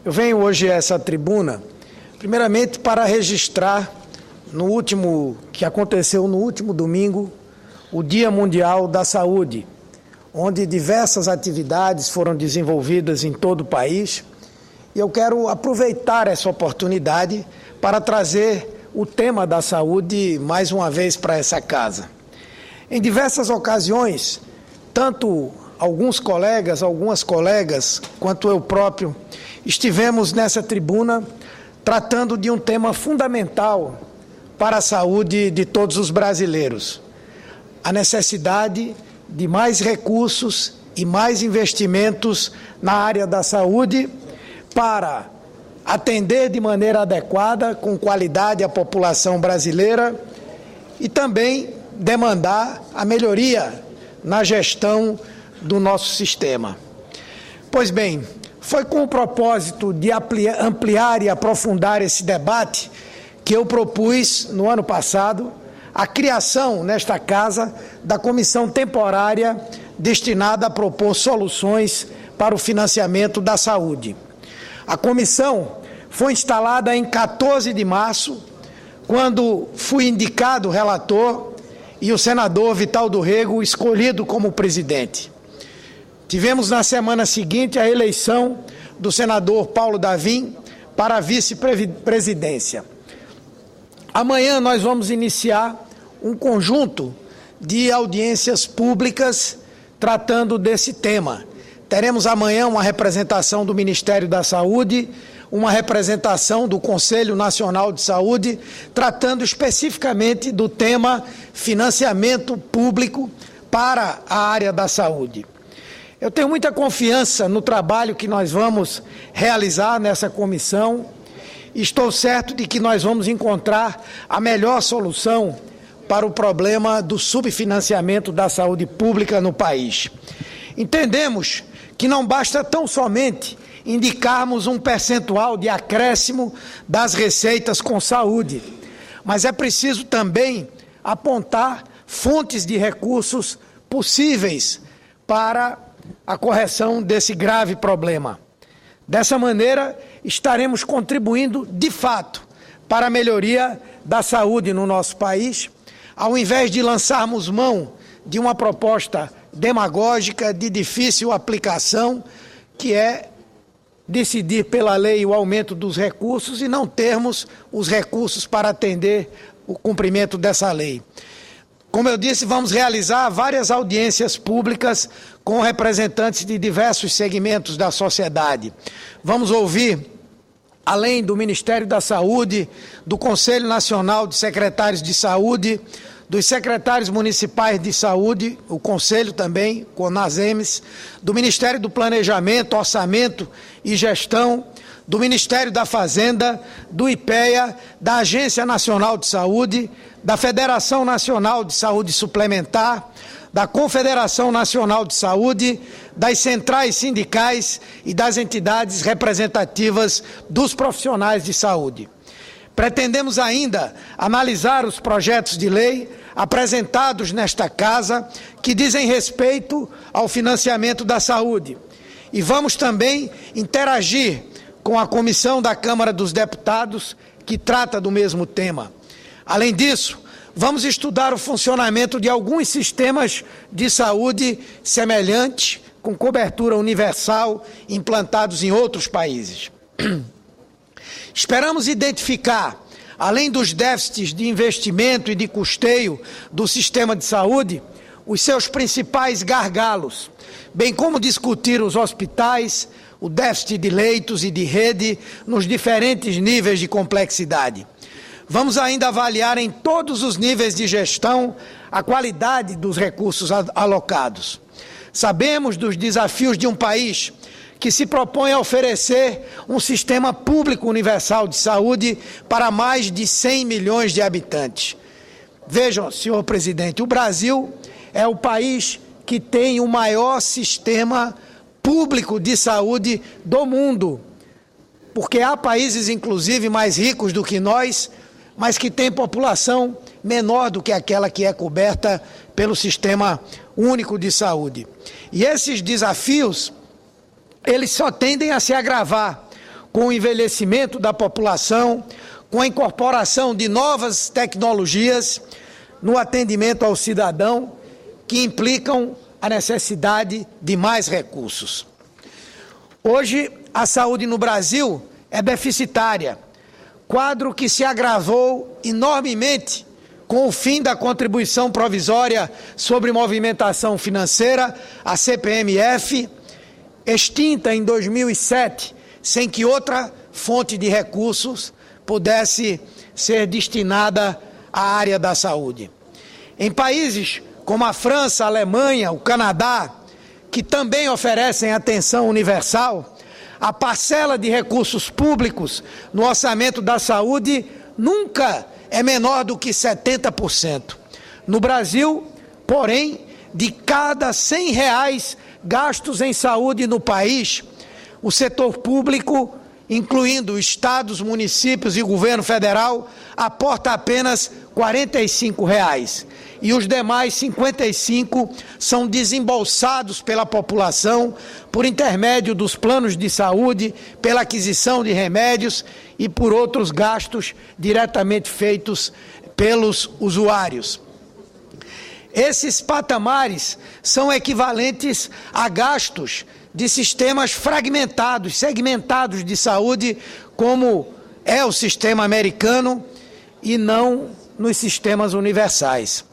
Eu venho hoje a essa tribuna, primeiramente para registrar que aconteceu no último domingo, o Dia Mundial da Saúde, onde diversas atividades foram desenvolvidas em todo o país. E eu quero aproveitar essa oportunidade para trazer o tema da saúde mais uma vez para essa casa. Em diversas ocasiões, tanto algumas colegas, quanto eu próprio, estivemos nessa tribuna tratando de um tema fundamental para a saúde de todos os brasileiros: a necessidade de mais recursos e mais investimentos na área da saúde para atender de maneira adequada, com qualidade, a população brasileira e também demandar a melhoria na gestão do nosso sistema. Pois bem, foi com o propósito de ampliar e aprofundar esse debate que eu propus, no ano passado, a criação, nesta casa, da comissão temporária destinada a propor soluções para o financiamento da saúde. A comissão foi instalada em 14 de março, quando fui indicado relator e o senador Vital do Rego escolhido como presidente. Tivemos na semana seguinte a eleição do senador Paulo Davim para a vice-presidência. Amanhã nós vamos iniciar um conjunto de audiências públicas tratando desse tema. Teremos amanhã uma representação do Ministério da Saúde, uma representação do Conselho Nacional de Saúde, tratando especificamente do tema financiamento público para a área da saúde. Eu tenho muita confiança no trabalho que nós vamos realizar nessa comissão e estou certo de que nós vamos encontrar a melhor solução para o problema do subfinanciamento da saúde pública no país. Entendemos que não basta tão somente indicarmos um percentual de acréscimo das receitas com saúde, mas é preciso também apontar fontes de recursos possíveis para a correção desse grave problema. Dessa maneira, estaremos contribuindo, de fato, para a melhoria da saúde no nosso país, ao invés de lançarmos mão de uma proposta demagógica de difícil aplicação, que é decidir pela lei o aumento dos recursos e não termos os recursos para atender o cumprimento dessa lei. Como eu disse, vamos realizar várias audiências públicas com representantes de diversos segmentos da sociedade. Vamos ouvir, além do Ministério da Saúde, do Conselho Nacional de Secretários de Saúde, dos secretários municipais de saúde, o Conselho também, CONASEMES, do Ministério do Planejamento, Orçamento e Gestão, do Ministério da Fazenda, do IPEA, da Agência Nacional de Saúde, da Federação Nacional de Saúde Suplementar, da Confederação Nacional de Saúde, das centrais sindicais e das entidades representativas dos profissionais de saúde. Pretendemos ainda analisar os projetos de lei apresentados nesta casa que dizem respeito ao financiamento da saúde. E vamos também interagir com a comissão da Câmara dos Deputados que trata do mesmo tema. Além disso, vamos estudar o funcionamento de alguns sistemas de saúde semelhantes, com cobertura universal, implantados em outros países. Esperamos identificar, além dos déficits de investimento e de custeio do sistema de saúde, os seus principais gargalos, bem como discutir os hospitais, o déficit de leitos e de rede nos diferentes níveis de complexidade. Vamos ainda avaliar em todos os níveis de gestão a qualidade dos recursos alocados. Sabemos dos desafios de um país que se propõe a oferecer um sistema público universal de saúde para mais de 100 milhões de habitantes. Vejam, senhor presidente, o Brasil é o país que tem o maior sistema público de saúde do mundo, porque há países, inclusive, mais ricos do que nós, mas que têm população menor do que aquela que é coberta pelo Sistema Único de Saúde. E esses desafios, eles só tendem a se agravar com o envelhecimento da população, com a incorporação de novas tecnologias no atendimento ao cidadão, que implicam a necessidade de mais recursos. Hoje, a saúde no Brasil é deficitária, quadro que se agravou enormemente com o fim da contribuição provisória sobre movimentação financeira, a CPMF, extinta em 2007, sem que outra fonte de recursos pudesse ser destinada à área da saúde. Em países como a França, a Alemanha, o Canadá, que também oferecem atenção universal, a parcela de recursos públicos no orçamento da saúde nunca é menor do que 70%. No Brasil, porém, de cada R$100 gastos em saúde no país, o setor público, incluindo estados, municípios e governo federal, aporta apenas R$45. E os demais 55 são desembolsados pela população por intermédio dos planos de saúde, pela aquisição de remédios e por outros gastos diretamente feitos pelos usuários. Esses patamares são equivalentes a gastos de sistemas fragmentados, segmentados de saúde, como é o sistema americano, e não nos sistemas universais.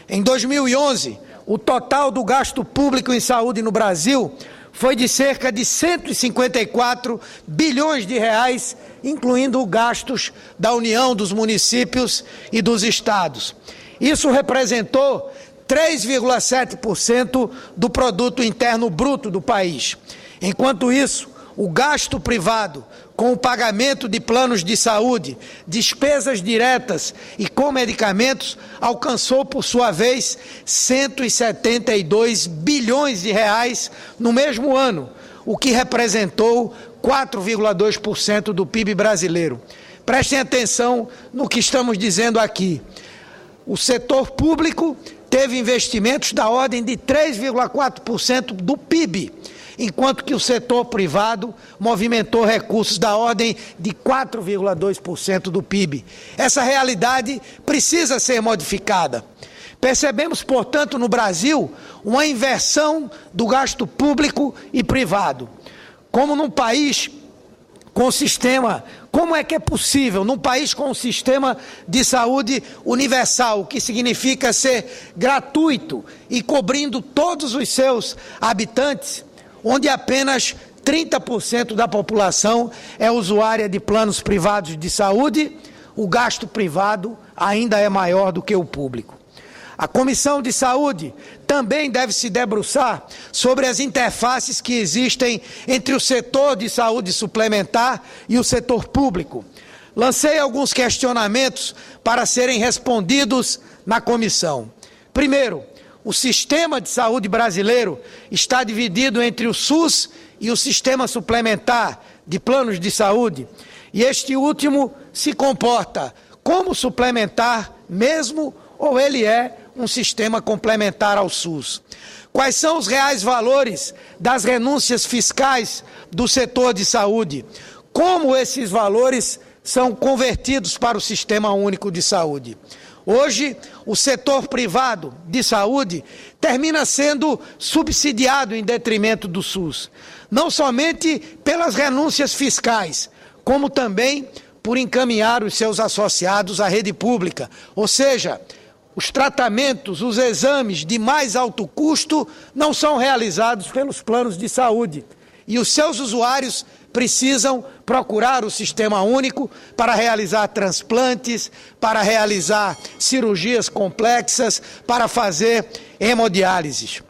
Em 2011, o total do gasto público em saúde no Brasil foi de cerca de 154 bilhões de reais, incluindo gastos da União, dos municípios e dos estados. Isso representou 3,7% do produto interno bruto do país. Enquanto isso, o gasto privado, com o pagamento de planos de saúde, despesas diretas e com medicamentos, alcançou, por sua vez, 172 bilhões de reais no mesmo ano, o que representou 4,2% do PIB brasileiro. Prestem atenção no que estamos dizendo aqui. O setor público teve investimentos da ordem de 3,4% do PIB, enquanto que o setor privado movimentou recursos da ordem de 4,2% do PIB. Essa realidade precisa ser modificada. Percebemos, portanto, no Brasil, uma inversão do gasto público e privado. Como num país com sistema, como é que é possível, num país com um sistema de saúde universal, o que significa ser gratuito e cobrindo todos os seus habitantes, onde apenas 30% da população é usuária de planos privados de saúde, o gasto privado ainda é maior do que o público. A Comissão de Saúde também deve se debruçar sobre as interfaces que existem entre o setor de saúde suplementar e o setor público. Lancei alguns questionamentos para serem respondidos na comissão. Primeiro, o sistema de saúde brasileiro está dividido entre o SUS e o sistema suplementar de planos de saúde, e este último se comporta como suplementar mesmo, ou ele é um sistema complementar ao SUS? Quais são os reais valores das renúncias fiscais do setor de saúde? Como esses valores são convertidos para o Sistema Único de Saúde? Hoje, o setor privado de saúde termina sendo subsidiado em detrimento do SUS, não somente pelas renúncias fiscais, como também por encaminhar os seus associados à rede pública, ou seja, os tratamentos, os exames de mais alto custo não são realizados pelos planos de saúde e os seus usuários precisam procurar o Sistema Único para realizar transplantes, para realizar cirurgias complexas, para fazer hemodiálise.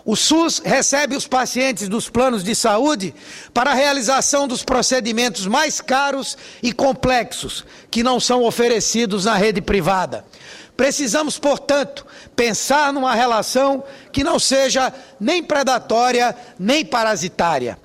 O SUS recebe os pacientes dos planos de saúde para a realização dos procedimentos mais caros e complexos, que não são oferecidos na rede privada. Precisamos, portanto, pensar numa relação que não seja nem predatória, nem parasitária.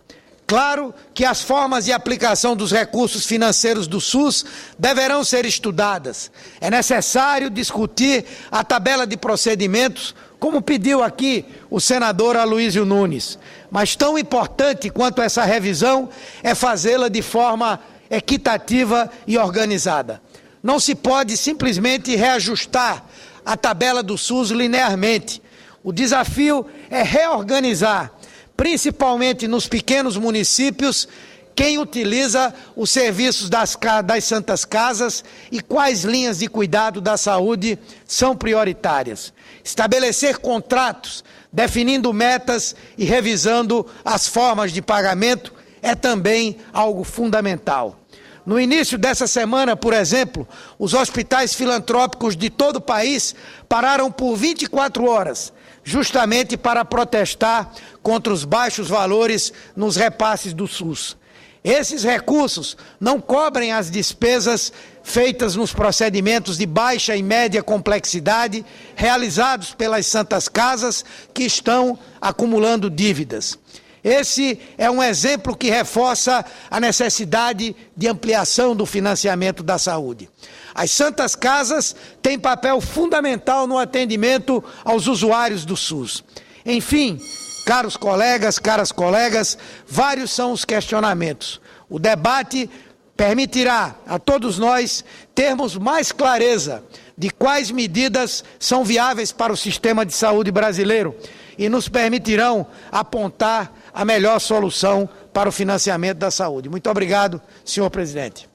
Claro que as formas de aplicação dos recursos financeiros do SUS deverão ser estudadas. É necessário discutir a tabela de procedimentos, como pediu aqui o senador Aloysio Nunes. Mas tão importante quanto essa revisão é fazê-la de forma equitativa e organizada. Não se pode simplesmente reajustar a tabela do SUS linearmente. O desafio é reorganizar, principalmente nos pequenos municípios, quem utiliza os serviços das Santas Casas e quais linhas de cuidado da saúde são prioritárias. Estabelecer contratos, definindo metas e revisando as formas de pagamento é também algo fundamental. No início dessa semana, por exemplo, os hospitais filantrópicos de todo o país pararam por 24 horas, justamente para protestar contra os baixos valores nos repasses do SUS. Esses recursos não cobrem as despesas feitas nos procedimentos de baixa e média complexidade realizados pelas Santas Casas, que estão acumulando dívidas. Esse é um exemplo que reforça a necessidade de ampliação do financiamento da saúde. As Santas Casas têm papel fundamental no atendimento aos usuários do SUS. Enfim, caros colegas, caras colegas, vários são os questionamentos. O debate permitirá a todos nós termos mais clareza de quais medidas são viáveis para o sistema de saúde brasileiro e nos permitirão apontar a melhor solução para o financiamento da saúde. Muito obrigado, senhor presidente.